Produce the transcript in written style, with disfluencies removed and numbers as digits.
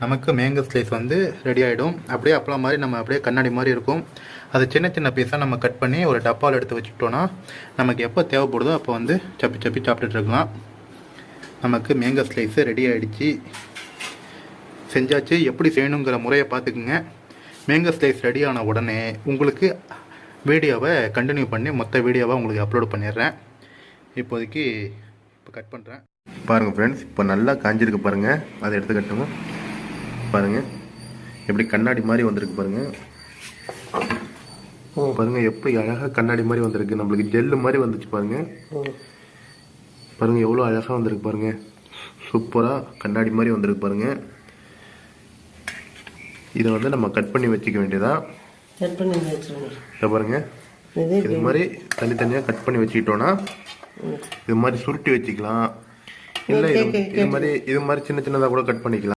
நமக்கு mango slice வந்து ready ஆகிடும். அப்படியே அப்பளம் மாதிரி நம்ம அப்படியே கண்ணாடி மாதிரி இருக்கும். அது சின்ன சின்ன பீஸாக நம்ம கட் பண்ணி ஒரு டப்பாவில் எடுத்து வச்சுக்கிட்டோன்னா நமக்கு எப்போ தேவைப்படுதோ அப்போ வந்து சப்பி சப்பி சாப்பிட்டுட்டு இருக்கலாம். நமக்கு மேங்கோ ஸ்லைஸு ரெடி ஆகிடுச்சு, செஞ்சாச்சு. எப்படி செய்யணுங்கிற முறையை பார்த்துக்குங்க. மேங்கோ ஸ்லைஸ் ரெடி ஆன உடனே உங்களுக்கு வீடியோவை கண்டினியூ பண்ணி மொத்த வீடியோவை உங்களுக்கு அப்லோட் பண்ணிடுறேன். இப்போதைக்கு இப்போ கட் பண்ணுறேன். பாருங்கள் ஃப்ரெண்ட்ஸ், இப்போ நல்லா காஞ்சிருக்கு பாருங்கள். அதை எடுத்து கட்டுங்க. பாருங்கள் எப்படி கண்ணாடி மாதிரி வந்திருக்கு பாருங்கள். பாருங்கள் எப்படி அழகாக கண்ணாடி மாதிரி வந்திருக்கு. நம்மளுக்கு ஜெல்லு மாதிரி வந்துச்சு பாருங்கள். பாருங்கள் எவ்வளோ அழகாக வந்திருக்கு பாருங்கள். சூப்பராக கண்ணாடி மாதிரி வந்திருக்கு பாருங்கள். இதை வந்து நம்ம கட் பண்ணி வச்சுக்க வேண்டியதா. இதை பாருங்கள், இது மாதிரி தனித்தனியாக கட் பண்ணி வச்சுக்கிட்டோன்னா இது மாதிரி சுருட்டி வச்சுக்கலாம். இல்லை இது மாதிரி சின்ன சின்னதாக கூட கட் பண்ணிக்கலாம்.